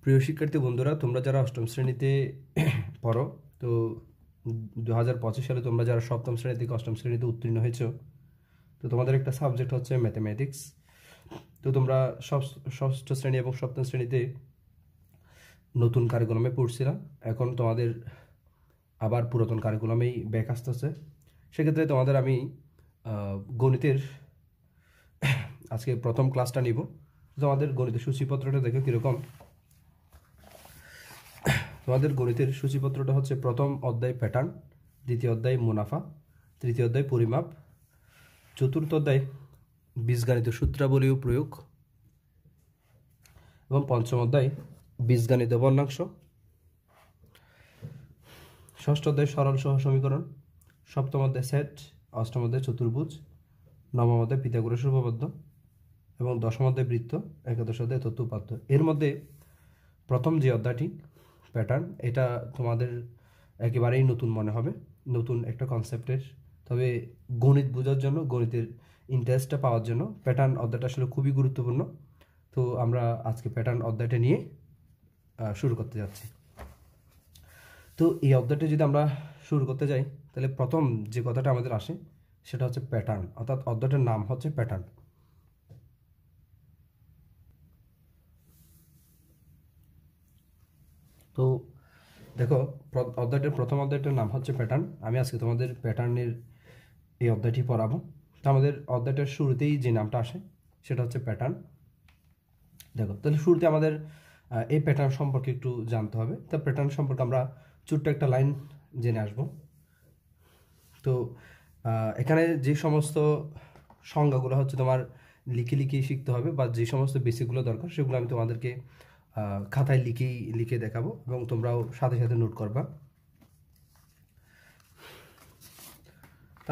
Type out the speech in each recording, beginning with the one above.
প্রিয় শিক্ষার্থী বন্ধুরা, তোমরা যারা অষ্টম শ্রেণীতে পড়ো, তো 2025 সালে তোমরা যারা সপ্তম শ্রেণী থেকে অষ্টম শ্রেণীতে উত্তীর্ণ হয়েছো, তো তোমাদের একটা সাবজেক্ট হচ্ছে ম্যাথমেটিক্স। তো তোমরা ষষ্ঠ শ্রেণী এবং সপ্তম শ্রেণীতে নতুন কারিকুলামে পড়ছিলাম। এখন তোমাদের আবার পুরাতন কারিকুলামেই ব্যাক আসতেছে। সেক্ষেত্রে তোমাদের আমি গণিতের আজকে প্রথম ক্লাসটা নিব। তোমাদের গণিতের সূচিপত্রটা দেখো কীরকম। তোমাদের গণিতের সূচিপত্রটা হচ্ছে প্রথম অধ্যায় প্যাটার্ন, দ্বিতীয় অধ্যায় মুনাফা, তৃতীয় অধ্যায় পরিমাপ, চতুর্থ অধ্যায় বীজগণিত সূত্রাবলী ও প্রয়োগ এবং পঞ্চম অধ্যায় বীজগণিত বর্ণাংশ, ষষ্ঠ অধ্যায় সরল সহ সমীকরণ, সপ্তম অধ্যায় সেট, অষ্টম অধ্যায় চতুর্ভুজ, নবম অধ্যায় পিথাগোরাসের উপপাদ্য এবং দশম অধ্যায় বৃত্ত, একাদশ অধ্যায় তথ্য উপাত্ত। এর মধ্যে প্রথম যে অধ্যায়টি প্যাটার্ন, এটা তোমাদের একেবারেই নতুন মনে হবে, নতুন একটা কনসেপ্টের। তবে গণিত বোঝার জন্য, গণিতের ইন্টারেস্টটা পাওয়ার জন্য প্যাটার্ন অধ্যায়টা আসলে খুবই গুরুত্বপূর্ণ। তো আমরা আজকে প্যাটার্ন অধ্যায়টা নিয়ে শুরু করতে যাচ্ছি। তো এই অধ্যায়টা যদি আমরা শুরু করতে যাই, তাহলে প্রথম যে কথাটা আমাদের আসে সেটা হচ্ছে প্যাটার্ন, অর্থাৎ অধ্যায়টার নাম হচ্ছে প্যাটার্ন। তো দেখো, অধ্যায়টার প্রথম অধ্যায়টার নাম হচ্ছে প্যাটার্ন। আমি আজকে তোমাদের প্যাটার্নের এই অধ্যায়টি পড়াবো। তো আমাদের অধ্যায়টার শুরুতেই যে নামটা আসে সেটা হচ্ছে প্যাটার্ন। দেখো, তাহলে শুরুতে আমাদের এই প্যাটার্ন সম্পর্কে একটু জানতে হবে। তা প্যাটার্ন সম্পর্কে আমরা ছোট্ট একটা লাইন জেনে আসব। তো এখানে যে সমস্ত সংজ্ঞাগুলো হচ্ছে তোমার লিখে শিখতে হবে, বা যে সমস্ত বেসিকগুলো দরকার সেগুলো আমি তোমাদেরকে খাতায় লিখে দেখাবো এবং তোমরাও সাথে সাথে নোট করবা।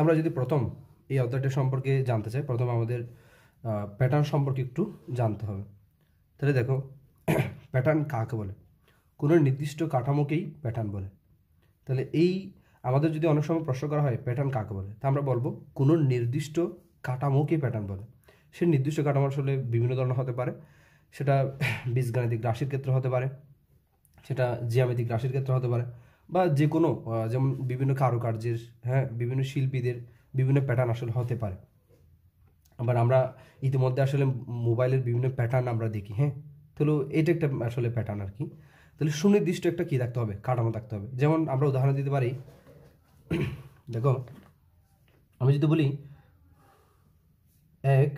আমরা যদি প্রথম এই অধ্যায়টা সম্পর্কে জানতে চাই, প্রথম আমাদের প্যাটার্ন সম্পর্কে একটু জানতে হবে। তাহলে দেখো, প্যাটার্ন কাকে বলে? কোনো নির্দিষ্ট কাঠামোকেই প্যাটার্ন বলে। তাহলে এই আমাদের যদি অনেক সময় প্রশ্ন করা হয় প্যাটার্ন কাকে বলে, তা আমরা বলবো কোনো নির্দিষ্ট কাঠামোকেই প্যাটার্ন বলে। সে নির্দিষ্ট কাঠামো আসলে বিভিন্ন ধরনের হতে পারে। সেটা বীজগাণিতিক রাশির ক্ষেত্রে হতে পারে, সেটা জ্যামিতিক রাশির ক্ষেত্রে হতে পারে, বা যে কোনো যেমন বিভিন্ন কারুকার্যের, বিভিন্ন শিল্পীদের বিভিন্ন প্যাটার্ন আসলে হতে পারে। আবার আমরা ইতিমধ্যে আসলে মোবাইলের বিভিন্ন প্যাটার্ন আমরা দেখি। তাহলে এটা একটা আসলে প্যাটার্ন আর কি। তাহলে সুনির্দিষ্ট একটা কী থাকতে হবে? কাঠামো থাকতে হবে। যেমন আমরা উদাহরণ দিতে পারি, দেখো আমি যদি বলি 1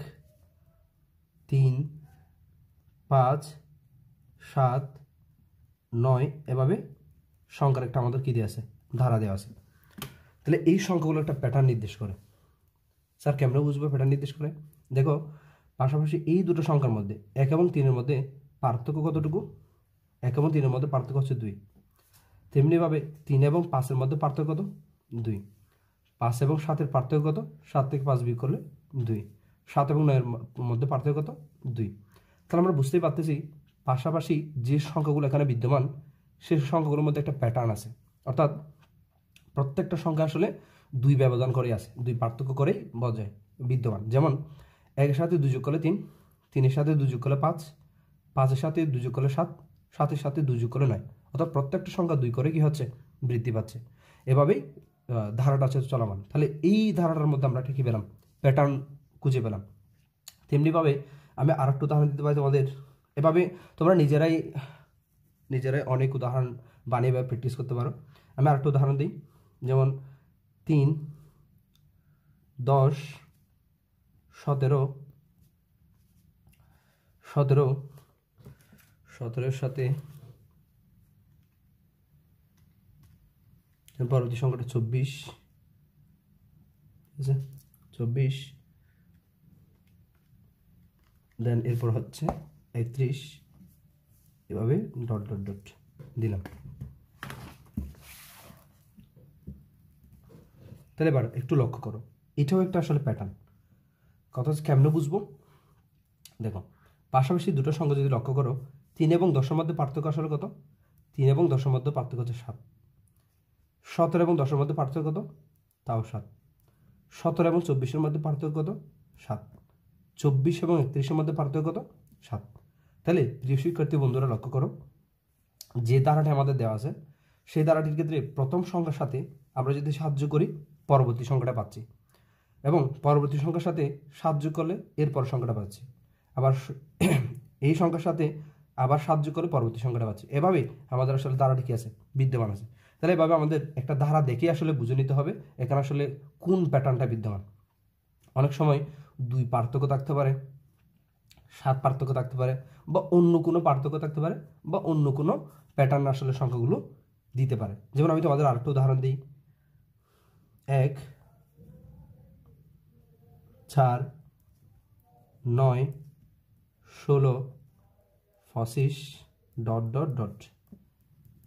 3 5 7 9, এভাবে সংখ্যার একটা আমাদের কী দেওয়া আছে? ধারা দেওয়া আছে। তাহলে এই সংখ্যাগুলো একটা প্যাটার্ন নির্দেশ করে। স্যার কেমন বুঝবো প্যাটার্ন নির্দেশ করে? দেখো, পাশাপাশি এই দুটো সংখ্যার মধ্যে 1 এবং 3-এর মধ্যে পার্থক্য কতটুকু? 1 এবং 3-এর মধ্যে পার্থক্য হচ্ছে 2। তেমনিভাবে 3 এবং 5-এর মধ্যে পার্থক্য কত? 2। 5 এবং 7-এর পার্থক্য কত? 7 থেকে 5 বিয়োগ করলে 2। 7 এবং 9-এর মধ্যে পার্থক্য কত? 2। তাহলে আমরা বুঝতেই পারতেছি পাশাপাশি যে সংখ্যাগুলো এখানে বিদ্যমান, সেই সংখ্যাগুলোর মধ্যে একটা প্যাটার্ন আছে। অর্থাৎ প্রত্যেকটা সংখ্যা আসলে 2 ব্যবধান করে আছে, 2 পার্থক্য করেই বজায় বিদ্যমান। যেমন 1-এর সাথে 2 যোগ করলে 3, 3-এর সাথে 2 যোগ করলে 5, 5-এর সাথে 2 যোগ করলে 7, 7-এর সাথে 2 যোগ করলে 9। অর্থাৎ প্রত্যেকটা সংখ্যা 2 করে কি হচ্ছে? বৃদ্ধি পাচ্ছে। এভাবেই ধারাটা হচ্ছে চলমান। তাহলে এই ধারাটার মধ্যে আমরা ঠিকই পেলাম, প্যাটার্ন খুঁজে পেলাম। তেমনিভাবে আমি আরেকটা উদাহরণ দিতে পারি তোমাদের। এভাবে তোমরা নিজেরাই অনেক উদাহরণ বানিয়ে বা প্র্যাকটিস করতে পারো। আমি আরেকটা উদাহরণ দিই, যেমন 3 10 17 17-এর সাথে পরবর্তী সংখ্যাটা 24, ঠিক আছে? 24, দেন এরপর হচ্ছে 31, এভাবে ডট ডট ডট দিলাম। তাহলে এবার একটু লক্ষ্য করো, এটাও একটা আসলে প্যাটার্ন। কথা হচ্ছে কেমনে বুঝবো? দেখো, পাশাপাশি দুটো সংখ্যা যদি লক্ষ্য করো, 3 এবং 10-এর মধ্যে পার্থক্য আসলে কত? 3 এবং 10-এর মধ্যে পার্থক্য হচ্ছে 7। 17 এবং 10-এর মধ্যে পার্থক্য কত? তাও 7। 17 এবং 24-এর মধ্যে পার্থক্য কত? 7। 24 এবং 31-এর মধ্যে পার্থক্য কত? 7। তাহলে প্রিয় শিক্ষার্থী বন্ধুরা লক্ষ্য করো, যে ধারাটি আমাদের দেওয়া আছে সেই ধারাটির ক্ষেত্রে প্রথম সংখ্যার সাথে আমরা যদি সাহায্য করি পরবর্তী সংখ্যাটা পাচ্ছি, এবং পরবর্তী সংখ্যার সাথে সাহায্য করলে এরপর সংখ্যাটা পাচ্ছি, আবার এই সংখ্যার সাথে আবার সাহায্য করে পরবর্তী সংখ্যাটা পাচ্ছি। এভাবে আমাদের আসলে ধারাটি কি আছে, বিদ্যমান আছে। তাহলে এভাবে আমাদের একটা ধারা দেখে আসলে বুঝে নিতে হবে এখানে আসলে কোন প্যাটার্নটা বিদ্যমান। অনেক সময় 2 পার্থক্য থাকতে পারে, 7 পার্থক্য থাকতে পারে, বা অন্য কোনো পার্থক্য থাকতে পারে, বা অন্য কোনো প্যাটার্ন আসলে সংখ্যাগুলো দিতে পারে। যেমন আমি তোমাদের আরেকটা উদাহরণ দিই, 1 4 9 16 25 ...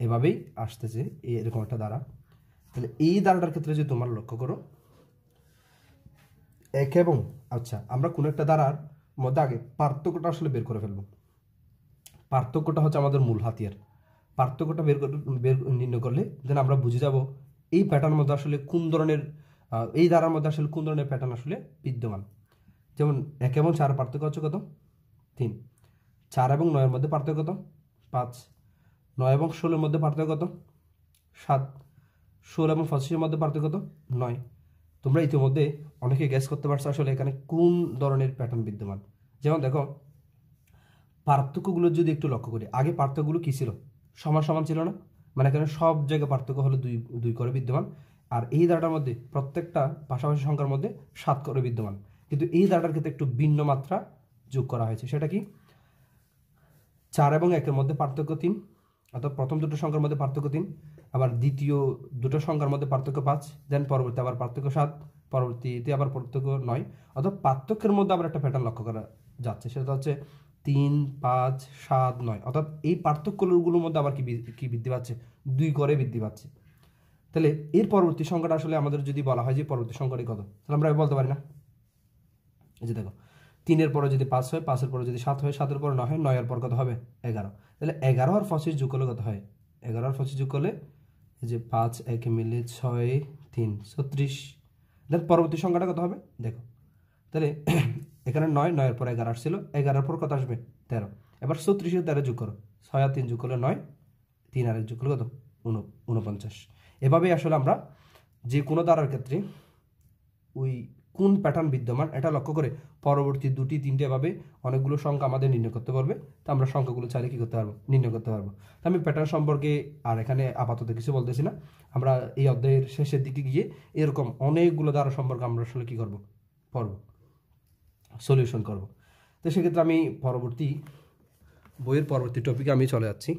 এভাবেই আসতেছে এরকম একটা ধারা। তাহলে এই ধারাটার ক্ষেত্রে যদি তোমরা লক্ষ্য করো, এক এবং আচ্ছা, আমরা কোনো একটা ধারার মধ্যে আগে পার্থক্যটা আসলে বের করে ফেলবো। পার্থক্যটা হচ্ছে আমাদের মূল হাতিয়ার। পার্থক্যটা বের নির্ণয় করলে দেন আমরা বুঝে যাব এই প্যাটার্নের মধ্যে আসলে কোন ধরনের, এই ধারার মধ্যে আসলে কোন ধরনের প্যাটার্ন আসলে বিদ্যমান। যেমন 1 এবং 4 পার্থক্য হচ্ছে কত, 3। 4 এবং 9 এর মধ্যে পার্থক্য কত, 5। 9 এবং 16 এর মধ্যে পার্থক্য কত, 7। 16 এবং 25 এর মধ্যে পার্থক্য কত, 9। তোমরা ইতিমধ্যে অনেকে গ্যাস করতে পারছো আসলে এখানে কোন ধরনের প্যাটার্ন বিদ্যমান। যেমন দেখো, পার্থক্যগুলো যদি একটু লক্ষ্য করি, আগে পার্থক্যগুলো কি ছিল, সমান সমান ছিল না, মানে এখানে সব জায়গায় পার্থক্য হলো 2 করে বিদ্যমান। আর এই ধারাটার মধ্যে প্রত্যেকটা পাশাপাশি সংখ্যার মধ্যে 7 করে বিদ্যমান। কিন্তু এই ধারাটার ক্ষেত্রে একটু ভিন্ন মাত্রা যোগ করা হয়েছে। সেটা কি, 4 এবং 1 এর মধ্যে পার্থক্য 3, অর্থাৎ প্রথম দুটো সংখ্যার মধ্যে পার্থক্য 3, আবার দ্বিতীয় দুটো সংখ্যার মধ্যে পার্থক্য 5, দেন পরবর্তী আবার পার্থক্য 7, পরবর্তীতে আবার পার্থক্য 9। অর্থাৎ পার্থক্যের মধ্যে আবার একটা প্যাটার্ন লক্ষ্য করা যাচ্ছে, সেটা হচ্ছে 3, 5, 7, 9। অর্থাৎ এই পার্থক্যগুলোর মধ্যে আবার কি বৃদ্ধি পাচ্ছে, 2 করে বৃদ্ধি পাচ্ছে। তাহলে এর পরবর্তী সংখ্যাটা আসলে আমাদের যদি বলা হয় যে পরবর্তী সংখ্যাটি কত, তাহলে আমরা বলতে পারি না। এই যে দেখো, 3 এর পরে যদি 5 হয়, 5 এর পরে যদি 7 হয়, 7 এর পরে 9 হয়, 9 এর পর কত হবে, 11। তাহলে 11 আর 25 যোগ করলে কত হয়, 11 আর 25 যোগ করলে এই যে 5 1 মিলে 6 3 36। দেন পরবর্তী সংখ্যাটা কত হবে দেখো, তাহলে এখানে 9 এর পর 11 আসছিল, 11 এর পর কত আসবে, 13। এবার 36 এর 13 যোগ করো, 6 আর 3 যোগ করলে 9, 3 আর 1 যোগ করলে কত, 49। এভাবেই আসলে আমরা যে কোনো ধারার ক্ষেত্রে ওই কোন প্যাটার্ন বিদ্যমান এটা লক্ষ্য করে পরবর্তী 2টি 3টে এভাবে অনেকগুলো সংখ্যা আমাদের নির্ণয় করতে পারবে। তো আমরা সংখ্যাগুলো চাইলে কি করতে পারবো, নির্ণয় করতে পারবো। তো আমি প্যাটার্ন সম্পর্কে আর এখানে আপাতত কিছু বলতেছি না। আমরা এই অধ্যায়ের শেষের দিকে গিয়ে এরকম অনেকগুলো ধারা সম্পর্কে আমরা আসলে কি করব, পড়ব, সলিউশন করব। তো সেক্ষেত্রে আমি বইয়ের পরবর্তী টপিকে আমি চলে যাচ্ছি।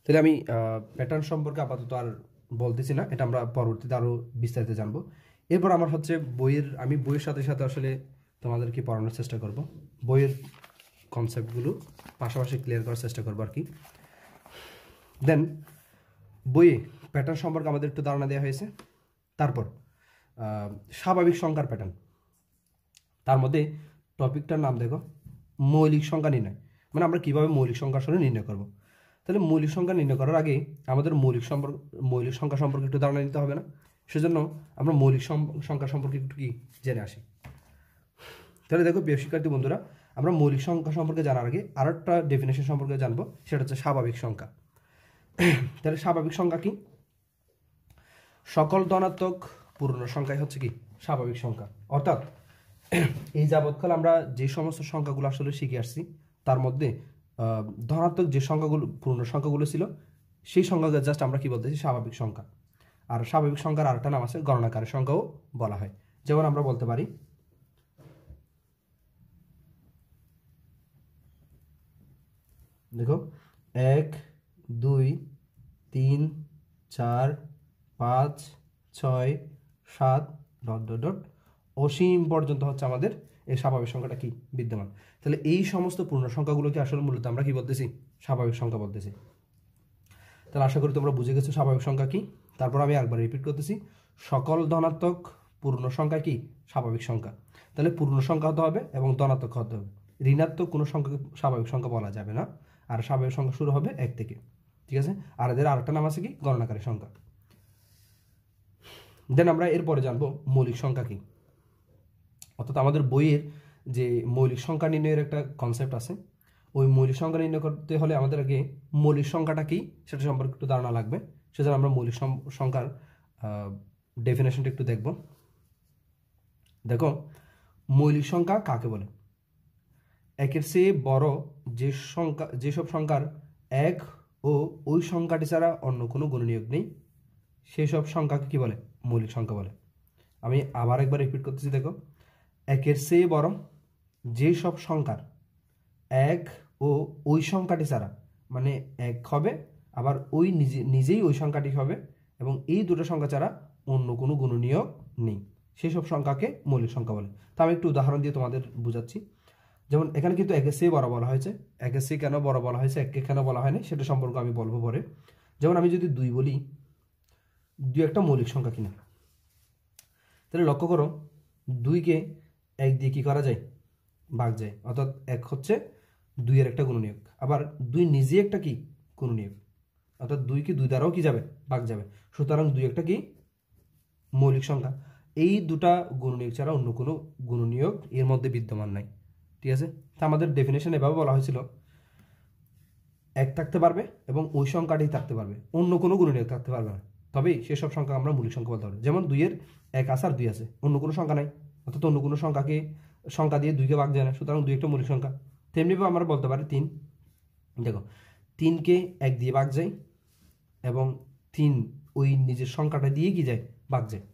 তাহলে আমি প্যাটার্ন সম্পর্কে আপাতত আর বলতেছি না, এটা আমরা পরবর্তীতে আরও বিস্তারিত জানবো। এরপর আমার হচ্ছে আমি বইয়ের সাথে সাথে আসলে তোমাদেরকে পড়ানোর চেষ্টা করব, বইয়ের কনসেপ্টগুলো পাশাপাশি ক্লিয়ার করার চেষ্টা করবো আর কি। দেন বইয়ে প্যাটার্ন সম্পর্কে আমাদের একটু ধারণা দেওয়া হয়েছে। তারপর স্বাভাবিক সংখ্যার প্যাটার্ন, তার মধ্যে টপিকটার নাম দেখো মৌলিক সংখ্যা নির্ণয়, মানে আমরা কীভাবে মৌলিক সংখ্যা আসলে নির্ণয় করব। তাহলে মৌলিক সংখ্যা নির্ণয় করার আগে আমাদের মৌলিক সংখ্যা সম্পর্কে একটু ধারণা নিতে হবে না? সেজন্য আমরা মৌলিক সংখ্যা সম্পর্কে একটু কি জেনে আসি। তাহলে দেখো প্রিয় শিক্ষার্থী বন্ধুরা, আমরা মৌলিক সংখ্যা সম্পর্কে জানার আগে আরেকটা ডেফিনেশন সম্পর্কে জানবো, সেটা হচ্ছে স্বাভাবিক সংখ্যা। তাহলে স্বাভাবিক সংখ্যা কি, সকল ধনাত্মক পূর্ণ সংখ্যাই হচ্ছে কি স্বাভাবিক সংখ্যা। অর্থাৎ এই যাবৎকাল আমরা যে সমস্ত সংখ্যাগুলো আসলে শিখে আসছি তার মধ্যে ধনাত্মক যে সংখ্যাগুলো, পূর্ণ সংখ্যাগুলো ছিল, সেই সংখ্যাকে জাস্ট আমরা কি বলতেছি, স্বাভাবিক সংখ্যা। আর স্বাভাবিক সংখ্যার আরেকটা নাম আছে গণনাকারী সংখ্যাও বলা হয়। যেমন আমরা বলতে পারি দেখো 1 2 3 4 5 6 7 ... অসীম পর্যন্ত হচ্ছে আমাদের এই স্বাভাবিক সংখ্যাটা কি বিদ্যমান। তাহলে এই সমস্ত পূর্ণ সংখ্যাগুলোকে আসলে মূলত আমরা কি বলতেছি, স্বাভাবিক সংখ্যা বলতেছি। তাহলে আশা করি তোমরা বুঝে গেছো স্বাভাবিক সংখ্যা কি। তারপর আমি একবার রিপিট করতেছি, সকল ধনাত্মক পূর্ণ সংখ্যা কি স্বাভাবিক সংখ্যা। তাহলে পূর্ণ সংখ্যা হতে হবে এবং ধনাত্মক হতে হবে, ঋণাত্মক কোনো সংখ্যাকে স্বাভাবিক সংখ্যা বলা যাবে না। আর স্বাভাবিক সংখ্যা শুরু হবে 1 থেকে, ঠিক আছে। আর এদের আরেকটা নাম আছে কি, গণনাকারী সংখ্যা। দেন আমরা এরপরে জানবো মৌলিক সংখ্যা কি। অর্থাৎ আমাদের বইয়ের যে মৌলিক সংখ্যা নির্ণয়ের একটা কনসেপ্ট আছে, ওই মৌলিক সংখ্যা নির্ণয় করতে হলে আমাদের আগে মৌলিক সংখ্যাটা কি সেটা সম্পর্কে একটু ধারণা লাগবে। সেজন্য আমরা মৌলিক সংখ্যার ডেফিনেশনটা একটু দেখব। দেখো, মৌলিক সংখ্যা কাকে বলে? একের চেয়ে বড় যেসব সংখ্যার এক ও ওই সংখ্যাটি ছাড়া অন্য কোনো গুণনীয়ক নেই সেই সব সংখ্যাকে কি বলে? মৌলিক সংখ্যা বলে। আমি আবার একবার রিপিট করতেছি, দেখো, একের চেয়ে বড় যেসব সংখ্যার এক ও ওই সংখ্যাটি ছাড়া, মানে এক হবে আবার ওই নিজেই ওই সংখ্যাটি হবে এবং এই দুটো সংখ্যা ছাড়া অন্য কোনো গুণনীয়ক নেই সেই সব সংখ্যাকে মৌলিক সংখ্যা বলে। তো আমি একটু উদাহরণ দিয়ে তোমাদের বুঝাচ্ছি। যেমন এখানে কিন্তু একের চেয়ে বড় বলা হয়েছে, একের চেয়ে কেন বড় বলা হয়েছে, এককে কেন বলা হয়নি সেটা সম্পর্কে আমি বলবো পরে। যেমন আমি যদি 2 বলি, 2 একটা মৌলিক সংখ্যা কিনা, তাহলে লক্ষ্য করো 2কে 1 দিয়ে কি করা যায়? ভাগ যায়, অর্থাৎ 1 হচ্ছে 2 এর একটা গুণনীয়ক, আবার 2 নিজে একটা কি গুণনীয়ক, অর্থাৎ 2 কি 2 দ্বারাও কি যাবে? ভাগ যাবে। সুতরাং 2 একটা কি মৌলিক সংখ্যা। এই দুটা গুণনীয়ক ছাড়া অন্য কোনো গুণনীয়ক এর মধ্যে বিদ্যমান নাই। ঠিক আছে? তা আমাদের ডেফিনেশন এভাবে বলা হয়েছিল, 1 থাকতে পারবে এবং ওই সংখ্যাটি থাকতে পারবে, অন্য কোনো গুণনীয়ক থাকতে পারবে না, তবেই সেসব সংখ্যা আমরা মৌলিক সংখ্যা বলতে পারবো। যেমন 2 এর 1 আছে আর 2 আছে, অন্য কোনো সংখ্যা নাই, অর্থাৎ অন্য কোনো সংখ্যা দিয়ে 2কে ভাগ যায় না, সুতরাং 2 একটা মৌলিক সংখ্যা। তেমনিভাবে আমরা বলতে পারি 3, দেখো 3কে 1 দিয়ে ভাগ যায় এবং 3 ওই নিজের সংখ্যাটা দিয়ে কি যায়? ভাগ যায়।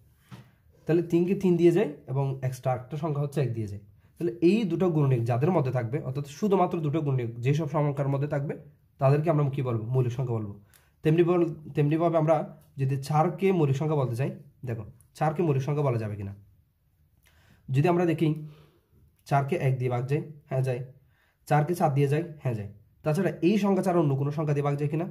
তাহলে 3কে 3 দিয়ে যায় এবং এক্সট্রা একটা সংখ্যা হচ্ছে 1 দিয়ে যায়। তাহলে এই দুটো গুণনীয়ক যাদের মধ্যে থাকবে, অর্থাৎ শুধুমাত্র দুটো গুণনীয়ক যেসব সংখ্যার মধ্যে থাকবে তাদেরকে আমরা কি বলবো? মৌলিক সংখ্যা বলবো। তেমনিভাবে আমরা যদি 4কে মৌলিক সংখ্যা বলতে চাই, দেখো 4কে মৌলিক সংখ্যা বলা যাবে কিনা। যদি আমরা দেখি 4কে 1 দিয়ে ভাগ যায়, হ্যাঁ যায়। 4কে 4 দিয়ে যায়, হ্যাঁ যায়। তাছাড়া এই সংখ্যা ছাড়া অন্য কোনো সংখ্যা দিয়ে ভাগ যায় কিনা?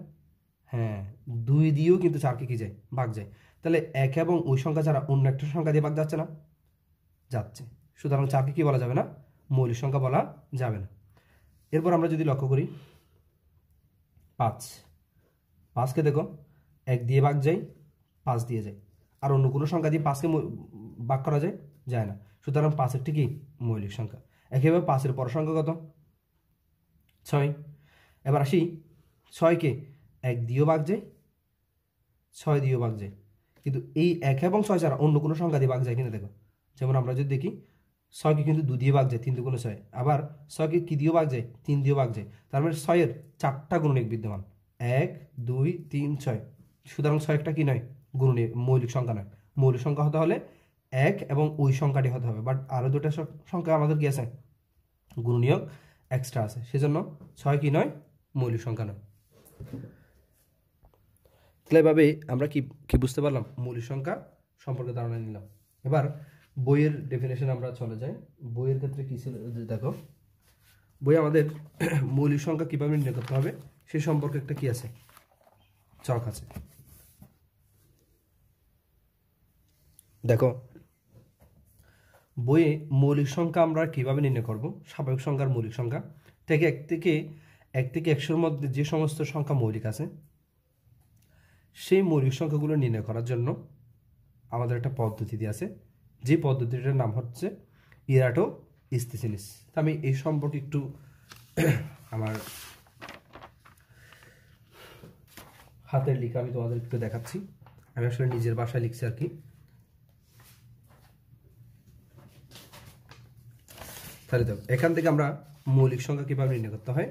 হ্যাঁ, 2 দিয়েও কিন্তু 4কে কি যায়? ভাগ যায়। তাহলে 1 এবং ওই সংখ্যা ছাড়া অন্য একটা সংখ্যা দিয়ে ভাগ যাচ্ছে না? যাচ্ছে। সুতরাং 4কে কি বলা যাবে না? মৌলিক সংখ্যা বলা যাবে না। এরপর আমরা যদি লক্ষ্য করি 5কে দেখো 1 দিয়ে ভাগ যায়, 5 দিয়ে যায়, আর অন্য কোনো সংখ্যা দিয়ে 5কে ভাগ করা যায়? যায় না। সুতরাং 5 একটি কি মৌলিক সংখ্যা। একইভাবে 5-এর পর সংখ্যা কত? 6। এবার আসি 6কে 1 দিয়েও ভাগ যায়, 6 দিয়েও ভাগ যায়, কিন্তু এই 1 এবং 6 ছাড়া অন্য কোনো সংখ্যা দিয়ে ভাগ যায় কিনা দেখো। যেমন আমরা যদি দেখি 6কে কিন্তু 2 দিয়ে ভাগ যায়, 3 দুগুণে 6, আবার 6কে কি দিয়েও ভাগ যায়? 3 দিয়েও ভাগ যায়। তার মানে 6-এর 4টা গুণনীয়ক বিদ্যমান, 1 2 3 6। সুতরাং 6 একটা কি নয়? গুণনীয়ক, মৌলিক সংখ্যা নয়। মৌলিক সংখ্যা হতে হলে 1 এবং ওই সংখ্যাটি হতে হবে, বাট আরও দুটো সংখ্যা আমাদের কি আছে? গুণনীয়ক এক্সট্রা আছে, সেজন্য 6 কি নয়? মৌলিক সংখ্যা নয়। তাহলে এভাবে আমরা কি বুঝতে পারলাম? মৌলিক সংখ্যা সম্পর্কে ধারণা নিলাম। এবার বইয়ের ডেফিনেশন আমরা চলে যাই। বইয়ের ক্ষেত্রে কি ছিল দেখো, বই আমাদের মৌলিক সংখ্যা কিভাবে নির্ণয় করতে হবে সে সম্পর্কে একটা কি আছে? ছক আছে। দেখো, বইয়ে মৌলিক সংখ্যা আমরা কিভাবে নির্ণয় করব? স্বাভাবিক সংখ্যার মৌলিক সংখ্যা থেকে 1 থেকে 100-এর মধ্যে যে সমস্ত সংখ্যা মৌলিক আছে সেই মৌলিক সংখ্যাগুলো নির্ণয় করার জন্য আমাদের একটা পদ্ধতি দিয়ে আছে, যে পদ্ধতিটার নাম হচ্ছে ইরাটোস্থিসিস। তা আমি এই সম্পর্কে একটু আমার হাতের লেখা আমি তোমাদের একটু দেখাচ্ছি। আমি আসলে নিজের ভাষায় লিখছি আর কি। তাহলে দেখো, এখান থেকে আমরা মৌলিক সংখ্যা কিভাবে নির্ণয় করতে হয়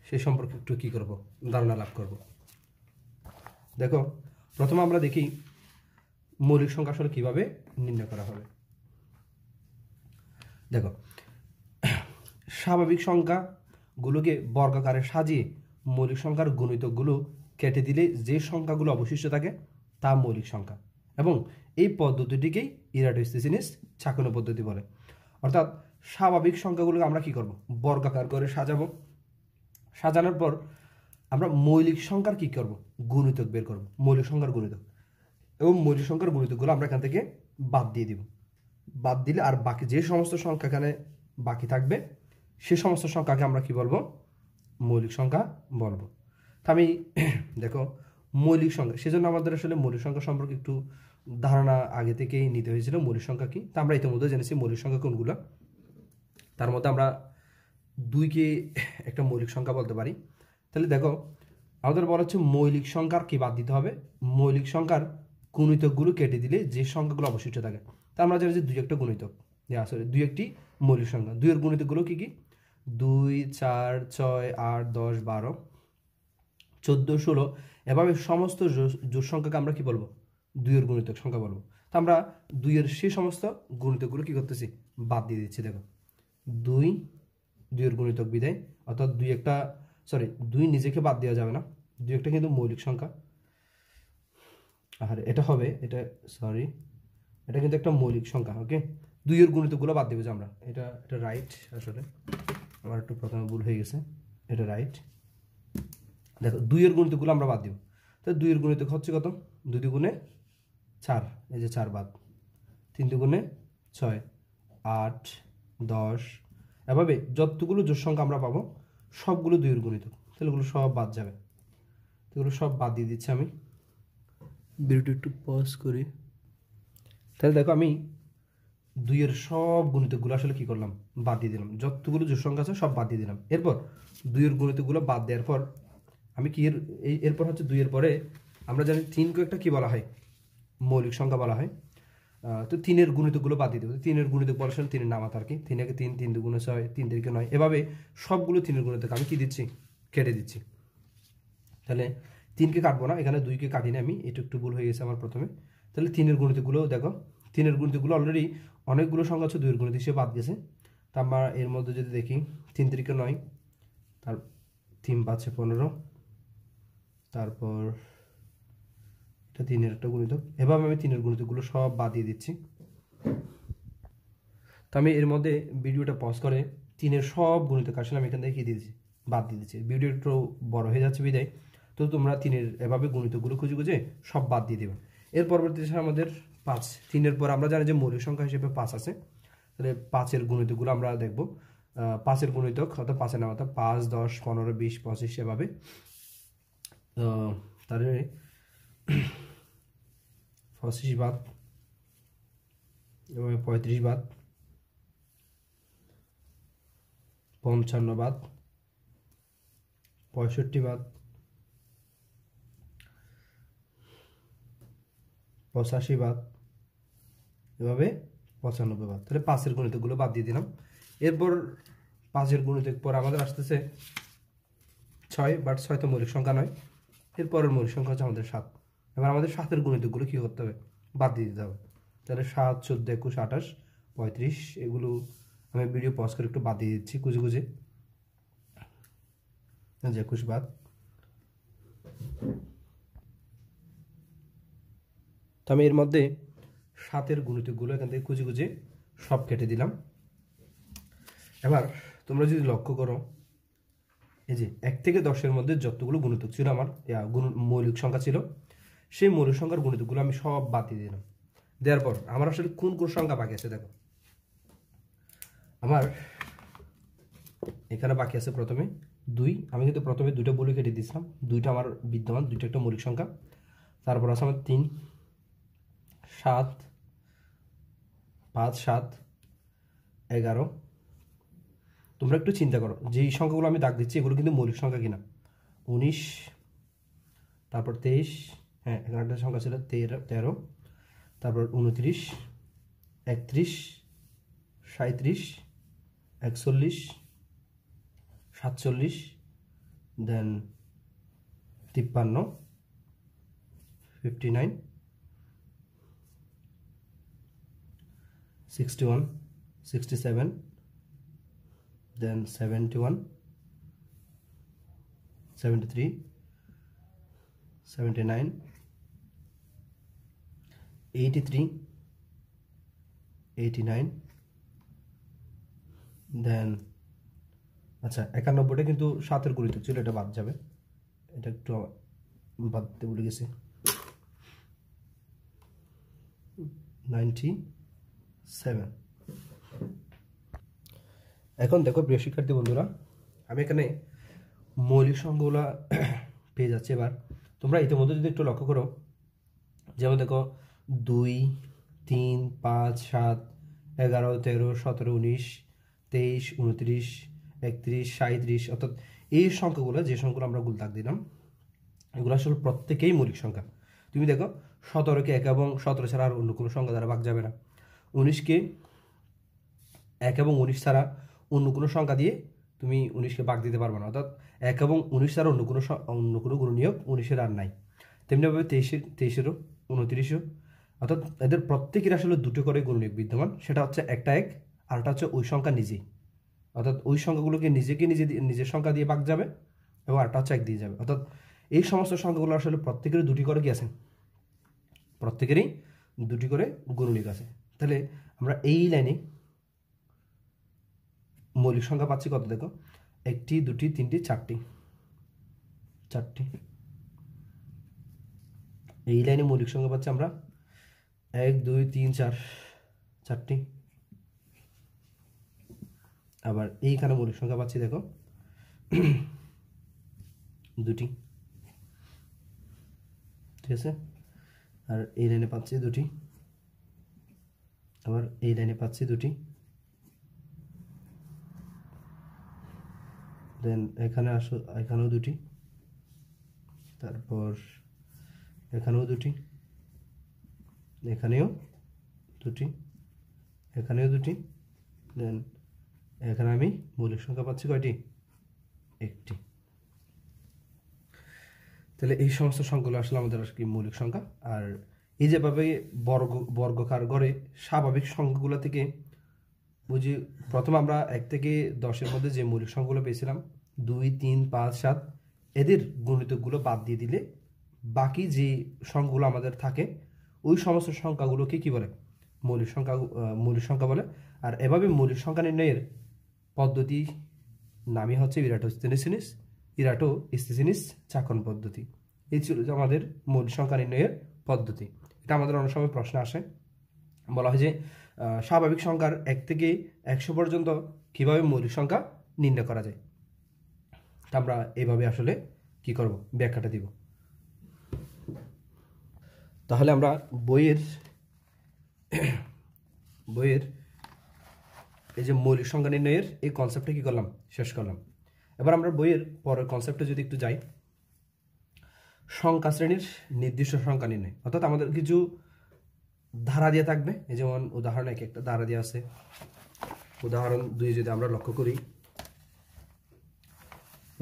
সেই সম্পর্কে একটু কি করব? ধারণা লাভ করব। দেখো, প্রথমে আমরা দেখি মৌলিক সংখ্যা আসলে কিভাবে নির্ণয় করা হবে। দেখো, স্বাভাবিক সংখ্যাগুলোকে বর্গাকারে সাজিয়ে মৌলিক সংখ্যার গুণিতকগুলো কেটে দিলে যে সংখ্যাগুলো অবশিষ্ট থাকে তা মৌলিক সংখ্যা, এবং এই পদ্ধতিটিকেই ইরাটোস্থিসিস ছাঁকনি পদ্ধতি বলে। অর্থাৎ স্বাভাবিক সংখ্যাগুলোকে আমরা কি করব? বর্গাকার করে সাজাবো। সাজানোর পর আমরা মৌলিক সংখ্যার কি করব? গুণিতক বের করব, মৌলিক সংখ্যার গুণিতক, এবং মৌলিক সংখ্যার গুণিতকগুলো আমরা এখান থেকে বাদ দিয়ে দিব। বাদ দিলে আর বাকি যে সমস্ত সংখ্যা এখানে বাকি থাকবে সে সমস্ত সংখ্যাকে আমরা কি বলবো? মৌলিক সংখ্যা বলবো। তা আমি দেখো, মৌলিক সংখ্যা, সেজন্য আমাদের আসলে মৌলিক সংখ্যা সম্পর্কে একটু ধারণা আগে থেকেই নিতে হয়েছিল। মৌলিক সংখ্যা কি তা আমরা ইতিমধ্যে জেনেছি। মৌলিক সংখ্যা কোনগুলো? তার মধ্যে আমরা 2কে একটা মৌলিক সংখ্যা বলতে পারি। তাহলে দেখো আমাদের বলা হচ্ছে মৌলিক সংখ্যার কি বাদ দিতে হবে, মৌলিক সংখ্যার গুণিতকগুলো কেটে দিলে যে সংখ্যাগুলো অবশিষ্ট থাকে। তা আমরা জানি যে 2 একটা গুণিতক, আসলে 2 একটি মৌলিক সংখ্যা। 2 এর গুণিতকগুলো কি কি? 2, 4, 6, 8, 10, 12, 14, 16 এভাবে সমস্ত জোড় সংখ্যাকে আমরা কি বলবো? 2 এর গুণিতক সংখ্যা বলবো। তো আমরা 2 এর সেই সমস্ত গুণিতকগুলো কি করতেছি? বাদ দিয়ে দিচ্ছি। দেখো 2 এর গুণিতক বিদায়, অর্থাৎ 2 নিজেকে বাদ দেওয়া যাবে না, 2 একটা কিন্তু মৌলিক সংখ্যা। আর এটা হবে এটা কিন্তু একটা মৌলিক সংখ্যা। ওকে, 2 এর গুণিতকগুলো বাদ দেবো যে আমরা, এটা রাইট। আসলে আমার একটু প্রথমে ভুল হয়ে গেছে, এটা রাইট। দেখো 2 এর গুণিতকগুলো আমরা বাদ দিব। তো 2 এর গুণিতক হচ্ছে কত? 2 দুগুণে 4, এই যে 4 বাদ, 3 দুগুণে 6, 8, 10 এভাবে যতগুলো জোড় সংখ্যা আমরা পাবো সবগুলো 2 এর গুণিতক। তাহলে এগুলো সব বাদ যাবে, এগুলো সব বাদ দিয়ে দিচ্ছি আমি। ভিডিওটা একটু পজ করি। তাহলে দেখো আমি 2 এর সব গুণিতকগুলো আসলে কি করলাম? বাদ দিয়ে দিলাম। যতগুলো জোড় সংখ্যা আছে সব বাদ দিয়ে দিলাম। এরপর 2 এর গুণিতকগুলো বাদ দেওয়ার পর আমি কি এরপর হচ্ছে 2 এর পরে আমরা জানি 3কে একটা কি বলা হয়? মৌলিক সংখ্যা বলা হয়। তো 3 এর গুণিতকগুলো বাদ দিয়ে দেবো। 3 এর গুণিতক বলার সময় 3 এর নামাত আর কি, 3 একে 3, 3 দুগুণে 6, 3 তিরিকে 9 এভাবে সবগুলো 3 এর গুণিতক আমি কি দিচ্ছি? কেটে দিচ্ছি। তাহলে 3কে কাটবো না, এখানে 2কে কাটি না আমি, এটা একটু ভুল হয়ে গেছে আমার প্রথমে। তাহলে 3 এর গুণিতকগুলো দেখো, 3 এর গুণিতকগুলো অলরেডি অনেকগুলো সংখ্যা আছে 2 এর গুণিতক হিসেবে বাদ গেছে। তা আমরা এর মধ্যে যদি দেখি 3 তিরিকে 9, তার 3 5 15, তারপর এটা 3 এর একটা গুণিতক। এভাবে আমি 3 এর গুণিতকগুলো সব বাদ দিয়ে দিচ্ছি। তো আমি এর মধ্যে ভিডিওটা পজ করে 3 এর সব গুণিতক আসলে আমি এখান থেকে কি দিয়েছি? বাদ দিয়ে দিচ্ছি। ভিডিও একটু বড় হয়ে যাচ্ছে বিদায়, তো তোমরা 3 এর এভাবে গুণিতকগুলো খুঁজে খুঁজে সব বাদ দিয়ে দেবে। এর পরবর্তীতে আমাদের 5, 3 এর পর আমরা জানি যে মৌলিক সংখ্যা হিসেবে 5 আছে। তাহলে 5 এর গুণিতকগুলো আমরা দেখব। 5 এর গুণিতক অর্থাৎ 5 এর নাম অর্থাৎ 5, 10, 15, 20, 25 এভাবে। তাহলে 25 বাদ, এভাবে 35 বাদ, 55 বাদ, 65 বাদ, 85 বাদ, এভাবে 95 বাদ। তাহলে 5 এর গুণিতকগুলো বাদ দিয়ে দিলাম। এরপর 5 এর গুণিতক পর আমাদের আসতেছে 6, বাট 6 তো মৌলিক সংখ্যা নয়। এরপরের মৌলিক সংখ্যা হচ্ছে আমাদের 7। এবার আমাদের 7 এর গুণিতকগুলো কী করতে হবে? বাদ দিয়ে দিতে হবে। তাহলে 7, 14, 21, 28, 35 এগুলো আমি ভিডিও পজ করে একটু বাদ দিয়ে দিচ্ছি খুঁজে খুঁজে। 21 বাদ, তো আমি এর মধ্যে 7 এর গুণিতকগুলো এখান থেকে খুঁজে খুঁজে সব কেটে দিলাম। এবার তোমরা যদি লক্ষ্য করো, এই যে 1 থেকে 10 এর মধ্যে যতগুলো গুণিতক ছিল আমার মৌলিক সংখ্যা ছিল, সেই মৌলিক সংখ্যার গুণিতকগুলো আমি সব বাদ দিয়ে দিলাম। দেওয়ার পর আমার আসলে কোন কোন সংখ্যা বাকি আছে দেখো। আমার এখানে বাকি আছে প্রথমে 2, আমি কিন্তু প্রথমে 2টা বলে কেটে দিয়েছিলাম, 2টা আমার বিদ্যমান, 2টা একটা মৌলিক সংখ্যা। তারপর আছে আমার 3, 7, 5, 7, 11। তোমরা একটু চিন্তা করো, যেই সংখ্যাগুলো আমি দাগ দিচ্ছি এগুলো কিন্তু মৌলিক সংখ্যা কিনা। 19, তারপর 23, হ্যাঁ এখানে একটা সংখ্যা ছিল 13, তারপর 29, 31, 37, 41, 47, দেন 53, 59, 61, 67, then 71, 73, 79, 83, 89, দেন আচ্ছা 91টা কিন্তু 7 এর গুণিতক ছিল, এটা বাদ যাবে, এটা একটু বাদ দিতে ভুলে গেছি। 97। এখন দেখো প্রিয় শিক্ষার্থী বন্ধুরা, আমি এখানে মৌলিক সংখ্যাগুলো পেয়ে যাচ্ছি। এবার তোমরা ইতিমধ্যে যদি একটু লক্ষ্য করো, যেমন দেখো 2, 3, 5, 7, 11, 13, 17, 19, 23, 29, 31, 37, অর্থাৎ এই সংখ্যাগুলো, যে সংখ্যাগুলো আমরা গুলতাক দিলাম, এগুলো আসলে প্রত্যেকেই মৌলিক সংখ্যা। তুমি দেখো 17কে 1 এবং 17 ছাড়া আর অন্য কোনো সংখ্যা দ্বারা ভাগ যাবে না। 19কে 1 এবং 19 ছাড়া অন্য কোনো সংখ্যা দিয়ে তুমি 19কে ভাগ দিতে পারবে না, অর্থাৎ 1 এবং 19 ছাড়া অন্য কোনো গুণনীয়ক 19-এর আর নাই। তেমনিভাবে 23-এরও 29-ও, অর্থাৎ এদের প্রত্যেকের আসলে দুটো করে গুণনীয়ক বিদ্যমান, সেটা হচ্ছে একটা 1, আরটা হচ্ছে ওই সংখ্যা নিজেই, অর্থাৎ ওই সংখ্যাগুলোকে নিজের সংখ্যা দিয়ে ভাগ যাবে এবং আরটা হচ্ছে 1 দিয়ে যাবে। অর্থাৎ এই সমস্ত সংখ্যাগুলো আসলে প্রত্যেকেরই দুটি করে কি আছে, প্রত্যেকেরই দুটি করে গুণনীয়ক আছে। তাহলে আমরা এই লাইনে মৌলিক সংখ্যা পাচ্ছি কত, দেখো 1টি 2টি 3টি 4টি। এই লাইনে মৌলিক সংখ্যা পাচ্ছি আমরা 1 2 3 4, 4টি। আবার এইখানে মৌলিক সংখ্যা পাচ্ছি দেখো 2টি, ঠিক আছে। আর এই লাইনে পাচ্ছি 2টি, আবার এই লাইনে পাচ্ছি 2টি, দেন এখানেও 2টি, তারপর এখানেও 2টি, এখানেও 2টি, এখানেও 2টি, দেন এখানে আমি মৌলিক সংখ্যা পাচ্ছি কয়টি, 1টি। তাহলে এই সমস্ত সংখ্যাগুলো আসলে আমাদের কি মৌলিক সংখ্যা। আর এই যেভাবে বর্গকার গড়ে স্বাভাবিক সংখ্যাগুলো থেকে বুঝি, প্রথম আমরা 1 থেকে 10-এর মধ্যে যে মৌলিক সংখ্যাগুলো পেয়েছিলাম 2 3 5 7, এদের গুণিতকগুলো বাদ দিয়ে দিলে বাকি যে সংখ্যাগুলো আমাদের থাকে ওই সমস্ত সংখ্যাগুলোকে কি বলে, মৌলিক সংখ্যা বলে। আর এভাবে মৌলিক সংখ্যা নির্ণয়ের পদ্ধতি নামই হচ্ছে ইরাটোস্থেনিস চাকন পদ্ধতি। এই ছিল আমাদের মৌলিক সংখ্যা নির্ণয়ের পদ্ধতি। এটা আমাদের অনেক সময় প্রশ্ন আসে, বলা হয় যে স্বাভাবিক সংখ্যার 1 থেকে 100 পর্যন্ত কিভাবে মৌলিক সংখ্যা নির্ণয় করা যায়। আমরা এইভাবে আসলে কি করব, ব্যাখ্যাটা দিব। তাহলে আমরা বইয়ের এই যে মৌলিক সংখ্যা নির্ণয়ের এই কনসেপ্টটা কি করলাম, শেষ করলাম। এবার আমরা বইয়ের পরের কনসেপ্টে যদি একটু যাই, সংখ্যা শ্রেণীর নির্দিষ্ট সংখ্যা নির্ণয়। অর্থাৎ আমাদের কিছু ধারা দিয়ে থাকবে, এই যেমন উদাহরণ একটা ধারা দিয়ে আছে। উদাহরণ 2 যদি আমরা লক্ষ্য করি,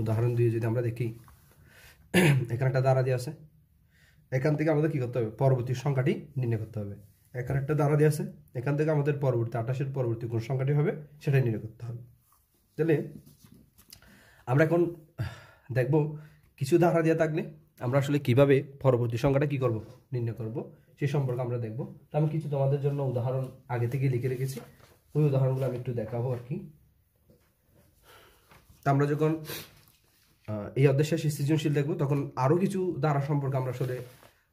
উদাহরণ 2 যদি আমরা দেখি, এখানে একটা ধারা দিয়ে আছে। এখান থেকে আমাদের কি করতে হবে, পরবর্তী সংখ্যাটি নির্ণয় করতে হবে। এখানে একটা ধারা দিয়ে আছে, এখান থেকে আমাদের পরবর্তী 28-এর পরবর্তী কোন সংখ্যাটি হবে সেটাই নির্ণয় করতে হবে। তাহলে আমরা এখন দেখব কিছু ধারা দিয়ে থাকলে আমরা আসলে কিভাবে পরবর্তী সংখ্যাটা কি করব, নির্ণয় করব, সেই সম্পর্কে আমরা দেখব। তো আমি কিছু তোমাদের জন্য উদাহরণ আগে থেকে লিখে রেখেছি, ওই উদাহরণগুলো আমি একটু দেখাবো আর কি। তা আমরা যখন এই অধ্যায় শেষে সৃজনশীল দেখব তখন আরও কিছু ধারা সম্পর্কে আমরা আসলে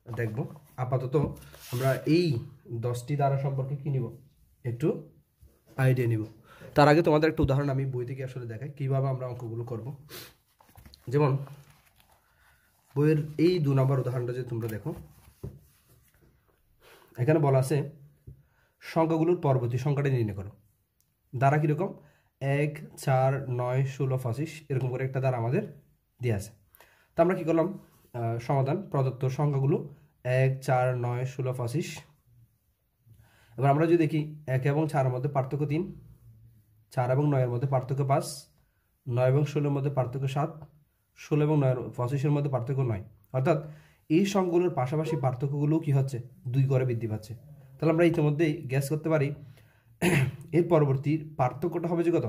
দেখব। আপাতত আমরা এই 10টি ধারা সম্পর্কে কি নিব, একটু আইডিয়া নিব। তার আগে তোমাদের একটা উদাহরণ আমি বই থেকে আসলে দেখাই কিভাবে আমরা অঙ্কগুলো করব। যেমন বইয়ের এই 2 নম্বর উদাহরণটা যদি তোমরা দেখো, এখানে বলা আছে সংখ্যাগুলোর পরবর্তী সংখ্যাটা নির্ণয় করো। ধারা কীরকম, 1 4 9 16 25, এরকম করে একটা ধারা আমাদের দিয়ে আছে। তো আমরা কী করলাম, সমাধান প্রদত্ত সংখ্যাগুলো 1 4 9 16 25। এবার আমরা যদি দেখি 1 এবং 4-এর মধ্যে পার্থক্য 3, 4 এবং 9-এর মধ্যে পার্থক্য 5, 9 এবং 16-এর মধ্যে পার্থক্য 7, 16 এবং 9 25-এর মধ্যে পার্থক্য 9। অর্থাৎ এই সংখ্যাগুলোর পাশাপাশি পার্থক্যগুলোও কি হচ্ছে, 2 করে বৃদ্ধি পাচ্ছে। তাহলে আমরা ইতিমধ্যেই গ্যাস করতে পারি এর পরবর্তী পার্থক্যটা হবে যে কত,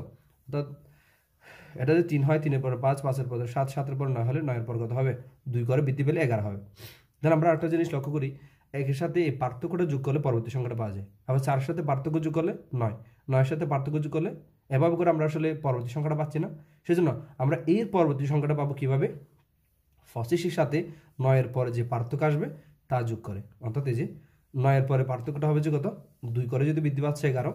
অর্থাৎ এটা যদি 3 হয় 3-এর পরে 5, 5-এর পরে 7, 7-এর পরে 9 হলে 9-এর পর কত হবে, 2 করে বৃদ্ধি পেলে 11 হবে। তাহলে আমরা একটা জিনিস লক্ষ্য করি, 1-এর সাথে এই পার্থক্যটা যোগ করলে পরবর্তী সংখ্যাটা পাওয়া যায়। আবার 4-এর সাথে পার্থক্য যোগ করলে 9, 9-এর সাথে পার্থক্য যোগ করলে, এভাবে করে আমরা আসলে পরবর্তী সংখ্যাটা পাচ্ছি না। সেজন্য আমরা এর পরবর্তী সংখ্যাটা পাবো কীভাবে, 25-এর সাথে 9-এর পরে যে পার্থক্য আসবে তা যোগ করে। অর্থাৎ এই যে 9-এর পরে পার্থক্যটা হবে যে কত, 2 করে যদি বৃদ্ধি পাচ্ছে 11,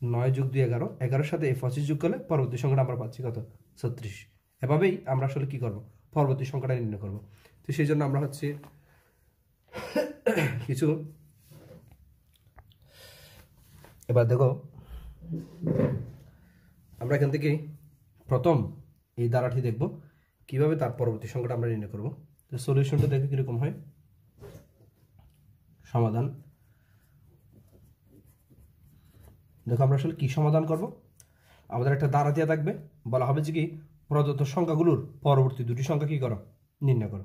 9 যোগ 2 11, 11-এর সাথে 25 যোগ করলে পরবর্তী সংখ্যাটা আমরা পাচ্ছি কত, 36। এভাবেই আমরা আসলে কি করব, পরবর্তী সংখ্যাটা নির্ণয় করব। তো সেই জন্য আমরা হচ্ছে কিছু, এবার দেখো আমরা এখান থেকে প্রথম এই ধারাটি দেখব কিভাবে তার পরবর্তী সংখ্যাটা আমরা নির্ণয় করব। তো সলিউশনটা দেখে কীরকম হয়। সমাধান দেখো আমরা আসলে কি সমাধান করব। আমাদের একটা ধারা দেওয়া থাকবে, বলা হবে যে কি প্রদত্ত সংখ্যাগুলোর পরবর্তী দুটি সংখ্যা কি করো, নির্ণয় করো।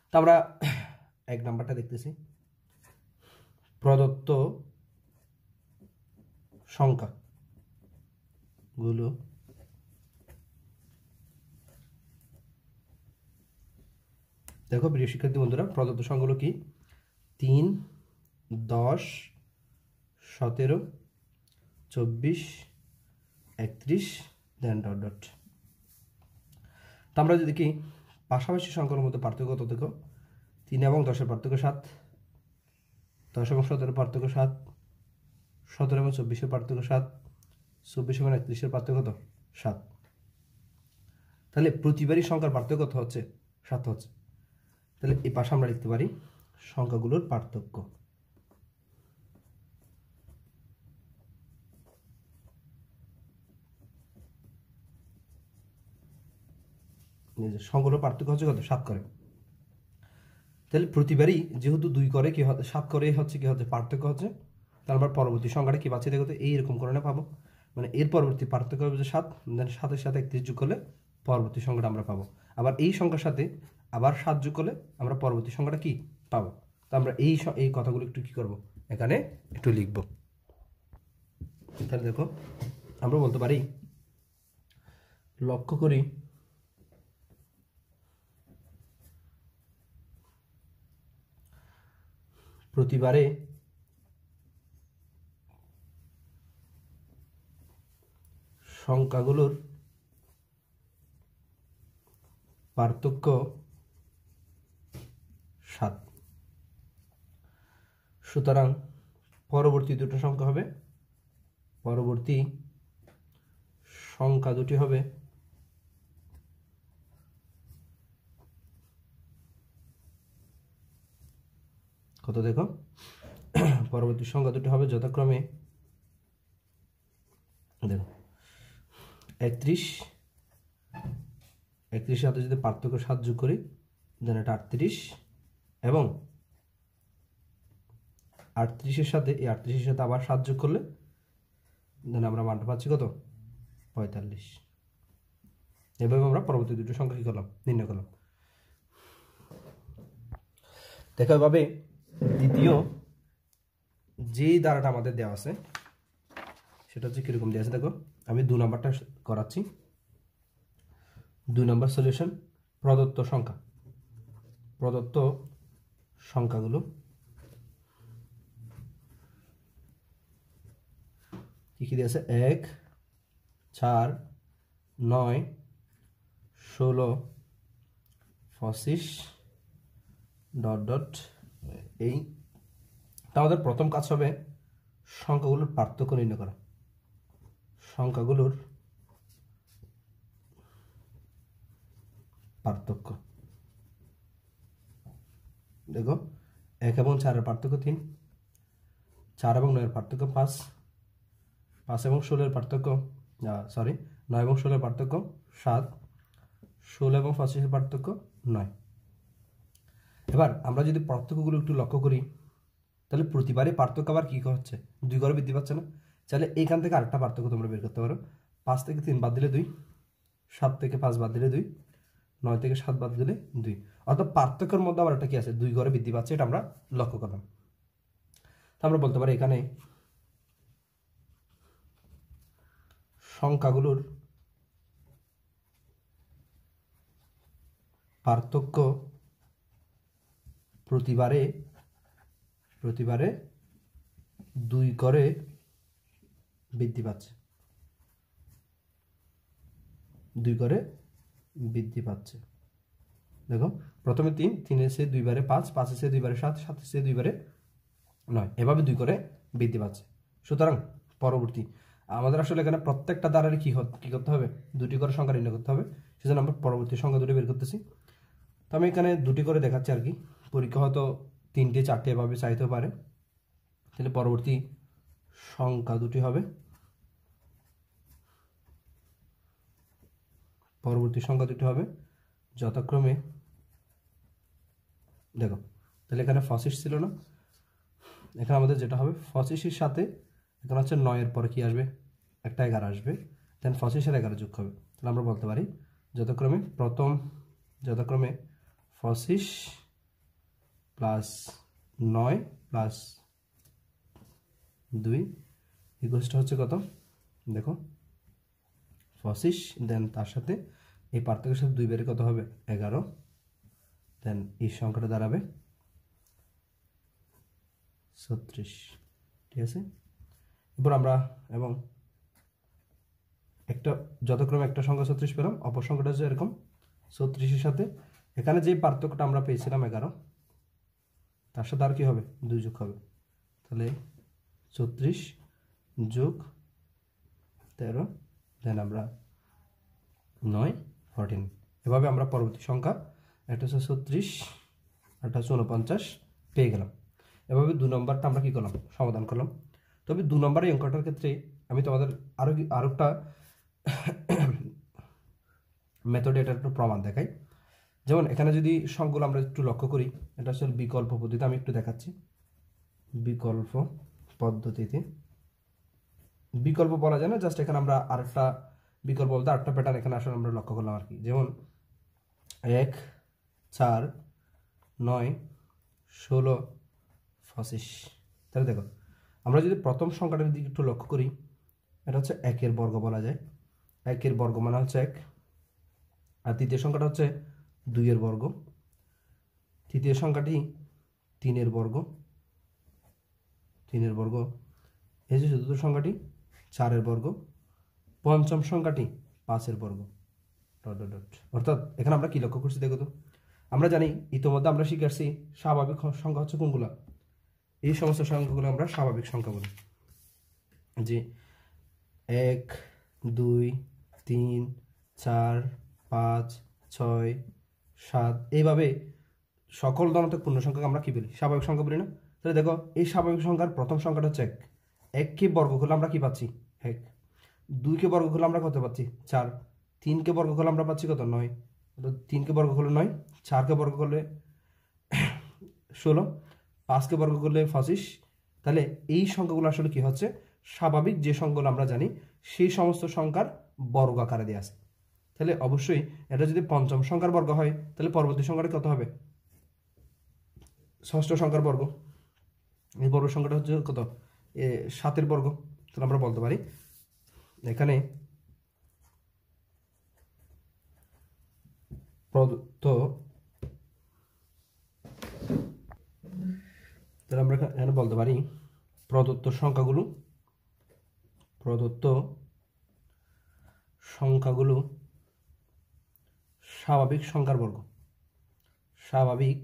তো আমরা 1 নাম্বারটা দেখতেছি, প্রদত্ত সংখ্যাগুলো দেখো প্রিয় শিক্ষার্থী বন্ধুরা, প্রদত্ত সংখ্যাগুলো কি 3, 10, 17, 24, 31 দেন ডট ডট। তো আমরা যদি কি পাশাপাশি সংখ্যার মধ্যে পার্থক্য কত দেখো, 3 এবং 10-এর পার্থক্য 7, 10 এবং 17-এর পার্থক্য 7, 17 এবং 24-এর পার্থক্য 7, 24 এবং 31-এর পার্থক্য কত 7। তাহলে প্রতিবারই সংখ্যার পার্থক্য কত হচ্ছে, 7 হচ্ছে। তাহলে এই পাশে আমরা লিখতে পারি সংখ্যাগুলোর পার্থক্য। সংখ্যাগুলোর পার্থক্য হচ্ছে কত, 7 করে। তাহলে প্রতিবারই যেহেতু 2 করে কি হচ্ছে, 7 করে হচ্ছে কি হচ্ছে পার্থক্য হচ্ছে, তাহলে আমরা পরবর্তী সংখ্যাটা কি পাচ্ছি দেখো, তো এইরকম করে পাবো। মানে এর পরবর্তী পার্থক্য হবে যে 7, দেন 7-এর সাথে 31 যোগ করলে পরবর্তী সংখ্যাটা আমরা পাবো। আবার এই সংখ্যার সাথে আবার 7 যোগ করলে আমরা পরবর্তী সংখ্যাটা কি পাবো। তো আমরা এই কথাগুলো একটু কি করব, এখানে একটু লিখব। তাহলে দেখো আমরা বলতে পারি, লক্ষ্য করি প্রতিবারে সংখ্যাগুলোর পার্থক্য 7। সুতরাং পরবর্তী দুটো সংখ্যা হবে, পরবর্তী সংখ্যা দুটি হবে কত দেখো, পরবর্তী সংখ্যা দুটি হবে যথাক্রমে দেখো 31, 31-এর সাথে যদি পার্থক্য 7 যোগ করি দেন এটা 38, এবং 38-এর সাথে এই 38-এর সাথে আবার 7 যোগ করলে দেন আমরা মানটা পাচ্ছি কত, 45। এভাবে আমরা পরবর্তী দুটো সংখ্যা কি করলাম, নির্ণয় করলাম। দেখো এভাবে দ্বিতীয় যে ধারাটা আমাদের দেওয়া আছে সেটা হচ্ছে কিরকম দেওয়া আছে দেখো, আমি 2 নাম্বারটা করাচ্ছি। 2 নাম্বার সলিউশন, প্রদত্ত সংখ্যাগুলো কি কি দিয়েছে, 1, 4, 9, 16, 25 ডট ডট। এই আমাদের প্রথম কাজ হবে সংখ্যাগুলোর পার্থক্য নির্ণয় করা। সংখ্যাগুলোর পার্থক্য দেখো, 1 এবং 4-এর পার্থক্য 3, 4 এবং 9-এর পার্থক্য 5, 5 এবং 16-এর পার্থক্য 9 এবং 16-এর পার্থক্য 7, 16 এবং 25-এর পার্থক্য 9। এবার আমরা যদি পার্থক্যগুলো একটু লক্ষ্য করি, তাহলে প্রতিবারে পার্থক্য আবার কি হচ্ছে, 2 করে বৃদ্ধি পাচ্ছে না। তাহলে এইখান থেকে আরেকটা পার্থক্য তোমরা বের করতে পারো, 5 থেকে 3 বাদ দিলে 2, 7 থেকে 5 বাদ দিলে 2, 9 থেকে 7 বাদ দিলে 2। অর্থাৎ পার্থক্যের মধ্যে আবার একটা কি আছে, 2 করে বৃদ্ধি পাচ্ছে, এটা আমরা লক্ষ্য করলাম। তো আমরা বলতে পারি এখানে সংখ্যাগুলোর পার্থক্য প্রতিবারে 2 করে বৃদ্ধি পাচ্ছে, 2 করে বৃদ্ধি পাচ্ছে। দেখো প্রথমে 3, 3 এসে 2 বারে 5, 5 এসে 2 বারে 7, 7 এসে 2 বারে 9, এভাবে 2 করে বৃদ্ধি পাচ্ছে। সুতরাং পরবর্তী আমাদের আসলে এখানে প্রত্যেকটা দ্বারারই কি করতে হবে, 2টি করে সংখ্যা নির্ণয় করতে হবে। সেজন্য আমরা পরবর্তী সংখ্যা দুটি বের করতেছি। তো আমি এখানে 2টি করে দেখাচ্ছি আর কি, পরীক্ষা হয়তো 3টে 4টে এভাবে চাইতে পারে। তাহলে পরবর্তী সংখ্যা দুটি হবে পরবর্তী সংখ্যা দুটি হবে যথাক্রমে, দেখো তাহলে এখানে 25 ছিল না, এখানে আমাদের যেটা হবে 25-এর সাথে এখানে হচ্ছে 9-এর পরে কি আসবে, একটা 11 আসবে, দেন 25-এর 11 যোগ হবে। তাহলে আমরা বলতে পারি যথাক্রমে 25 প্লাস 9 প্লাস 2 ইকুয়ালসটা হচ্ছে কত, দেখো 25, দেন তার সাথে এই পার্থক্যের সাথে 2 বেড়ে কত হবে 11, দেন এই সংখ্যাটা দাঁড়াবে 36। ঠিক আছে, এরপর আমরা এবং একটা যথাক্রমে একটা সংখ্যা 36 পেলাম, অপর সংখ্যাটা হচ্ছে এরকম 36-এর সাথে এখানে যে পার্থক্যটা আমরা পেয়েছিলাম 11, তার সাথে আর কি হবে 2 যোগ হবে, তাহলে 36 যোগ 13, দেন আমরা 9 14, এভাবে আমরা পরবর্তী সংখ্যা একটা হচ্ছে 36 একটা হচ্ছে 49 পেয়ে গেলাম। এভাবে 2 নম্বরটা আমরা কি করলাম, সমাধান করলাম। তবে 2 নম্বরের অঙ্কটার ক্ষেত্রে আমি তোমাদের আরও একটা মেথডে এটা একটু প্রমাণ দেখাই। যেমন এখানে যদি সংখ্যাগুলো আমরা একটু লক্ষ্য করি, এটা আসলে বিকল্প পদ্ধতিতে আমি একটু দেখাচ্ছি। বিকল্প পদ্ধতিতে, বিকল্প বলা যায় না, জাস্ট এখানে আমরা আরেকটা বিকল্প বলতে আরেকটা প্যাটার্ন এখানে আসলে আমরা লক্ষ্য করলাম আর কি। যেমন 1 4 9 16 25, তাহলে দেখো আমরা যদি প্রথম সংখ্যাটার দিকে একটু লক্ষ্য করি, এটা হচ্ছে 1-এর বর্গ বলা যায়, 1-এর বর্গ মানে হচ্ছে 1, আর তৃতীয় সংখ্যাটা হচ্ছে 2-এর বর্গ, তৃতীয় সংখ্যাটি 3-এর বর্গ, 3-এর বর্গ, এই যে চতুর্থ সংখ্যাটি 4-এর বর্গ, পঞ্চম সংখ্যাটি 5-এর বর্গ, ডট ডট ডট। অর্থাৎ এখানে আমরা কি লক্ষ্য করছি দেখো তো, আমরা জানি ইতিমধ্যে আমরা শিখে আসছি স্বাভাবিক সংখ্যা হচ্ছে কোনগুলো, এই সমস্ত সংখ্যাগুলো আমরা স্বাভাবিক সংখ্যা বলি, যে 1 2 3 4 5 6 7, এইভাবে সকল ধনাত্মক পূর্ণ সংখ্যাকে আমরা কি বলি, স্বাভাবিক সংখ্যা বলি না। তাহলে দেখো এই স্বাভাবিক সংখ্যার প্রথম সংখ্যাটা হচ্ছে 1, 1কে বর্গ করলে আমরা কি পাচ্ছি 1, 2কে বর্গ করলে আমরা কত পাচ্ছি 4, 3কে বর্গ করলে আমরা পাচ্ছি কত 9, 3কে বর্গ করলে 9, 4কে বর্গ করলে 16, 5কে বর্গ করলে 25। তাহলে এই সংখ্যাগুলো আসলে কি হচ্ছে, স্বাভাবিক যে সংখ্যাগুলো আমরা জানি সেই সমস্ত সংখ্যার বর্গ আকারে দেওয়া আছে। তাহলে অবশ্যই এটা যদি পঞ্চম সংখ্যার বর্গ হয়, তাহলে পরবর্তী সংখ্যাটা কত হবে, ষষ্ঠ সংখ্যার বর্গ, এই বর্গ সংখ্যাটা হচ্ছে কত 7-এর বর্গ। তাহলে আমরা বলতে পারি এখানে প্রদত্ত, তাহলে আমরা এখানে বলতে পারি প্রদত্ত সংখ্যাগুলো স্বাভাবিক সংখ্যার বর্গ, স্বাভাবিক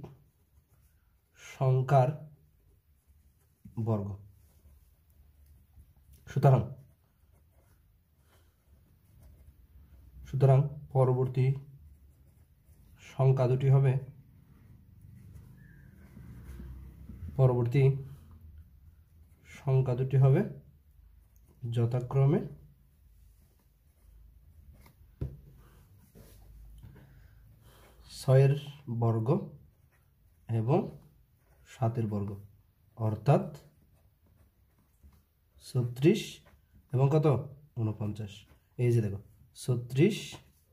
সংখ্যার বর্গ। সুতরাং পরবর্তী সংখ্যা দুটি হবে, যথাক্রমে 6-এর বর্গ এবং 7-এর বর্গ, অর্থাৎ 36 এবং কত 49। এই যে দেখো 36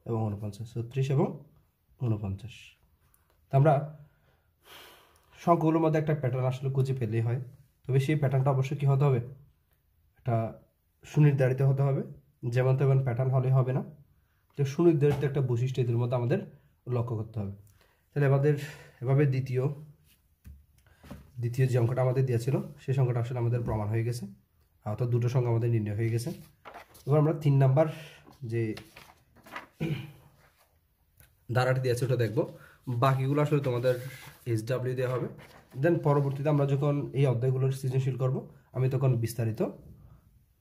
এবং 49, 36 এবং 49। আমরা সংখ্যাগুলোর মধ্যে একটা প্যাটার্ন আসলে খুঁজে পেলেই হয়, তবে সেই প্যাটার্নটা অবশ্যই কী হতে হবে, একটা সুনির্ধারিত হতে হবে, যেমন তেমন প্যাটার্ন হলে হবে না, তো সুনির্ধারিত একটা বৈশিষ্ট্য এদের মধ্যে আমাদের লক্ষ্য করতে হবে। তাহলে আমাদের এভাবে দ্বিতীয় যে অঙ্কটা আমাদের দেওয়া ছিল সেই সংখ্যাটা আসলে আমাদের প্রমাণ হয়ে গেছে, অর্থাৎ দুটো সংখ্যা আমাদের নির্ণয় হয়ে গেছে। এবার আমরা 3 নাম্বার যে ধারাটি দিয়েছে ওটা দেখবো, বাকিগুলো আসলে তোমাদের SW দেওয়া হবে। দেন পরবর্তীতে আমরা যখন এই অধ্যায়গুলোর সৃজনশীল করব আমি তখন বিস্তারিত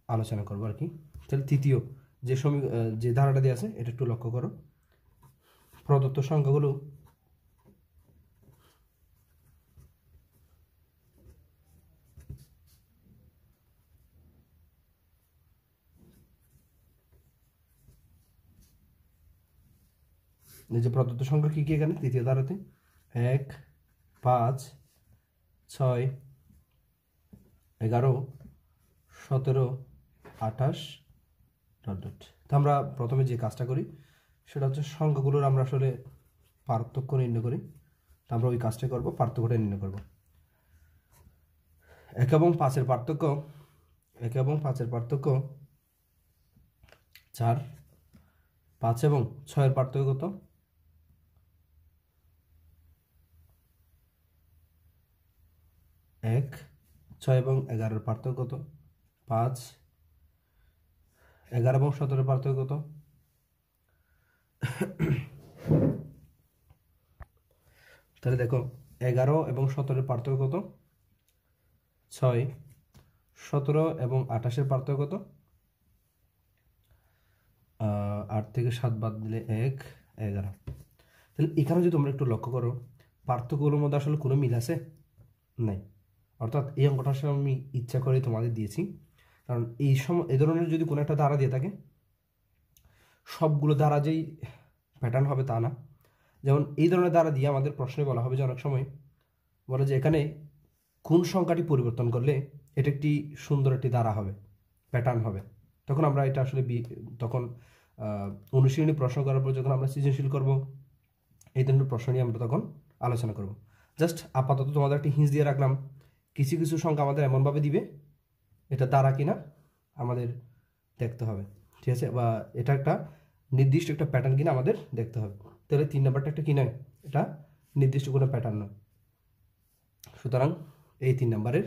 আলোচনা করবো আর কি। তাহলে তৃতীয় যে ধারাটা দেওয়া আছে এটা একটু লক্ষ্য করো, প্রদত্ত সংখ্যাগুলো এই যে প্রদত্ত সংখ্যা কী কী এখানে তৃতীয় ধারাতে 1 5 6 11 17 28 ডট ডট। তো আমরা প্রথমে যে কাজটা করি সেটা হচ্ছে সংখ্যাগুলোর আমরা আসলে পার্থক্য নির্ণয় করি। তো আমরা ওই কাজটা করব, পার্থক্যটা নির্ণয় করব। 1 এবং 5-এর পার্থক্য 1 এবং 5-এর পার্থক্য 4। 5 এবং 6-এর পার্থক্য কত? 1। 6 এবং 11-এর পার্থক্য কত? 5। 11 এবং 17-এর পার্থক্য কত? তাহলে দেখো 11 এবং 17-এর পার্থক্য কত? 6। 17 এবং 28-এর পার্থক্য কত? 8 থেকে 7 বাদ দিলে 1, 11। তাহলে এখানে যদি তোমরা একটু লক্ষ্য করো পার্থক্যগুলোর মধ্যে আসলে কোনো মিল আছে? নাই। অর্থাৎ এই অঙ্কটা আসলে আমি ইচ্ছা করে তোমাদের দিয়েছি, কারণ এই ধরনের যদি কোনো একটা ধারা দিয়ে থাকে সবগুলো ধারা যেই প্যাটার্ন হবে তা না। যেমন এই ধরনের ধারা দিয়ে আমাদের প্রশ্নে বলা হবে যে অনেক সময় বলে যে এখানে কোন সংখ্যাটি পরিবর্তন করলে এটা একটি সুন্দর একটি ধারা হবে, প্যাটার্ন হবে। তখন আমরা এটা আসলে তখন অনুশীলনী প্রশ্ন করার পর যখন আমরা সৃজনশীল করব এই ধরনের প্রশ্ন নিয়ে আমরা তখন আলোচনা করব। জাস্ট আপাতত তোমাদের একটি হিন্স দিয়ে রাখলাম, কিছু কিছু সংখ্যা আমাদের এমনভাবে দিবে এটা দ্বারা কিনা আমাদের দেখতে হবে, ঠিক আছে? বা এটা একটা নির্দিষ্ট একটা প্যাটার্ন কিনা আমাদের দেখতে হবে। তাহলে 3 নাম্বারটা একটা কি নয়, এটা নির্দিষ্ট কোনো প্যাটার্ন নয়। সুতরাং এই 3 নাম্বারের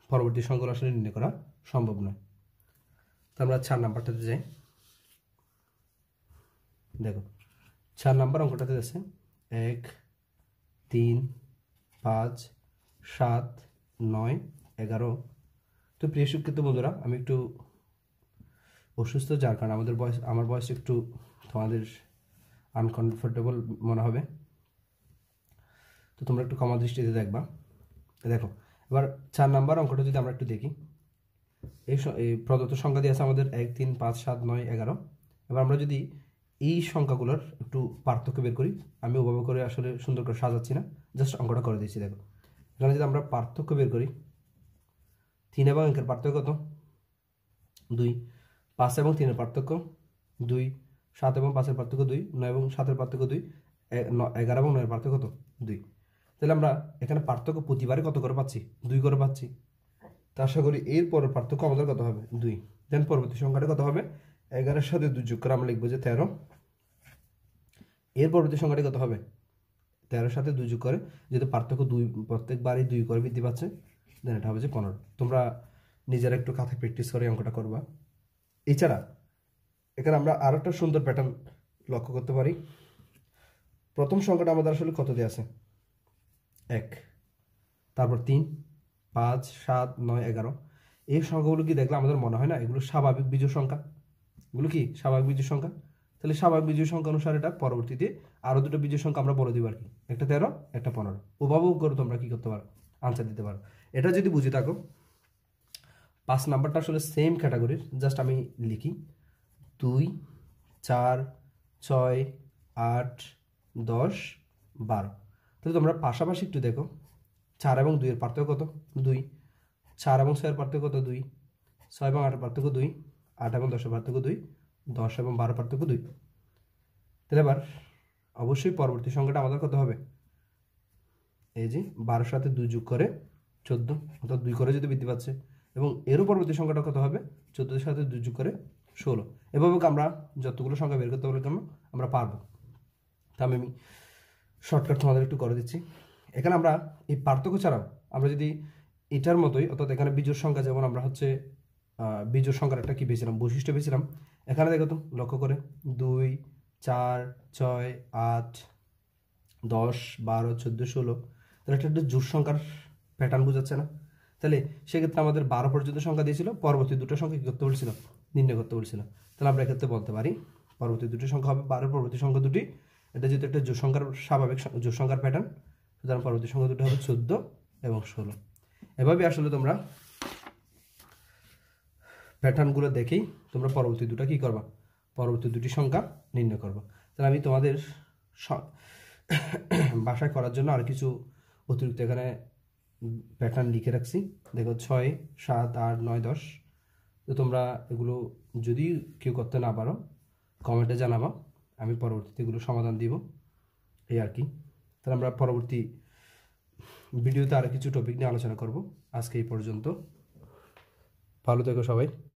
পরবর্তী সংখ্যাগুলো আসলে নির্ণয় করা সম্ভব নয়। তো আমরা 4 নাম্বারটাতে যাই। দেখো 4 নাম্বার অঙ্কটাতে আছে 1 3 5 7 9 11। তো প্রিয় শিক্ষিত বন্ধুরা, আমি একটু অসুস্থ, যার কারণে আমার বয়স একটু তোমাদের আনকমফোর্টেবল মনে হবে, তো তোমরা একটু ক্ষমা দৃষ্টিতে দেখবা। দেখো এবার 4 নাম্বার অঙ্কটা যদি আমরা একটু দেখি, এই প্রদত্ত সংখ্যা দিয়ে আছে আমাদের 1 3 5 7 9 11। এবার আমরা যদি এই সংখ্যাগুলোর একটু পার্থক্য বের করি, আমি ওভাবে করে আসলে সুন্দর করে সাজাচ্ছি না, জাস্ট অঙ্কটা করে দিয়েছি। দেখো এখানে যদি আমরা পার্থক্য বের করি, 3 এবং 1-এর পার্থক্য কত? 2। 5 এবং 3-এর পার্থক্য 2। 7 এবং 5-এর পার্থক্য 2। 9 এবং 7-এর পার্থক্য 2। 11 এবং 9-এর পার্থক্য কত? 2। তাহলে আমরা এখানে পার্থক্য প্রতিবারে কত করে পাচ্ছি? 2 করে পাচ্ছি। তা আশা করি এর পরের পার্থক্য আমাদের কত হবে? 2। দেন পরবর্তী সংখ্যাটা কত হবে? 11-এর সাথে 2 যোগ করে আমরা লিখবো যে 13। এর পরবর্তী সংখ্যাটি কত হবে? 13-এর সাথে 2 যোগ করে, যেহেতু পার্থক্য 2 প্রত্যেকবারই 2 করে বৃদ্ধি পাচ্ছে, দেন এটা হবে যে 15। তোমরা নিজেরা একটু খাতায় প্র্যাকটিস করে অঙ্কটা করবা। এছাড়া এখানে আমরা আরো একটা সুন্দর প্যাটার্ন লক্ষ্য করতে পারি। প্রথম সংখ্যাটা আমাদের আসলে কত দেওয়া আছে? 1, তারপর 3 5 7 9 11। এই সংখ্যাগুলো কি দেখলে আমাদের মনে হয় না এগুলো স্বাভাবিক বিজোড় সংখ্যা? এগুলো কি স্বাভাবিক বিজোড় সংখ্যা? তাহলে স্বাভাবিক বিজোড় সংখ্যা অনুসারে এটা পরবর্তীতে আরো দুটো বিজোড় সংখ্যা আমরা বলে দিব আর কি, একটা 13 একটা 15। ওভাবেও করে তোমরা কি করতে পারো? আনসার দিতে পারো। এটা যদি বুঝে থাকো, 5 নাম্বারটা আসলে সেম ক্যাটাগরির, জাস্ট আমি লিখি 2 4 6 8 10 12। তাহলে তোমরা পাশাপাশি একটু দেখো, 4 এবং 2-এর পার্থক্য কত? 2। 4 এবং 6-এর পার্থক্য কত? 2। 6 এবং 8-এর পার্থক্য 2। 8 এবং 10-এর পার্থক্য 2। 10 এবং 12 পার্থক্য 2। তাহলে এবার অবশ্যই পরবর্তী সংখ্যাটা আমাদের কত হবে? এই যে 12-এর সাথে 2 যোগ করে 14, অর্থাৎ 2 করে যদি বৃদ্ধি পাচ্ছে। এবং এরও পরবর্তী সংখ্যাটা কত হবে? 14-এর সাথে 2 যোগ করে 16। এভাবে আমরা যতগুলো সংখ্যা বের করতে পারলে কেন আমরা পারবো। তা আমি শর্টকাট তোমাদের একটু করে দিচ্ছি। এখানে আমরা এই পার্থক্য ছাড়াও আমরা যদি এটার মতোই, অর্থাৎ এখানে বিজোড় সংখ্যা, যেমন আমরা হচ্ছে বিজোড় সংখ্যার একটা কি পেয়েছিলাম? বৈশিষ্ট্য পেয়েছিলাম। এখানে দেখো তো লক্ষ্য করে 2 4 6 8 10 12 14 16। তাহলে একটা জোড় সংখ্যার প্যাটার্ন বোঝাচ্ছে না? তাহলে সেক্ষেত্রে আমাদের 12 পর্যন্ত সংখ্যা দিয়েছিল, পরবর্তী দুটো সংখ্যা কী করতে বলছিল? নির্ণয় করতে বলছিল। তাহলে আমরা এক্ষেত্রে বলতে পারি পরবর্তী দুটো সংখ্যা হবে 12, পরবর্তী সংখ্যা দুটি, এটা যেহেতু একটা জোড় সংখ্যার স্বাভাবিক জোড় সংখ্যার প্যাটার্ন, সুতরাং পরবর্তী সংখ্যা দুটো হবে 14 এবং 16। এভাবে আসলে তোমরা প্যাটার্নগুলো দেখেই তোমরা পরবর্তী দুটো কী করবা? পরবর্তী দুটি সংখ্যা নির্ণয় করব। তাহলে আমি তোমাদের বাসায় করার জন্য আর কিছু অতিরিক্ত এখানে প্যাটার্ন লিখে রাখছি। দেখো 6, 7, 8, 9, 10। তো তোমরা এগুলো যদি কেউ করতে না পারো কমেন্টে জানাবা, আমি পরবর্তীতে এগুলো সমাধান দিব, এই আর কি। তাহলে আমরা পরবর্তী ভিডিওতে আরও কিছু টপিক নিয়ে আলোচনা করব। আজকে এই পর্যন্ত, ভালো থেকো সবাই।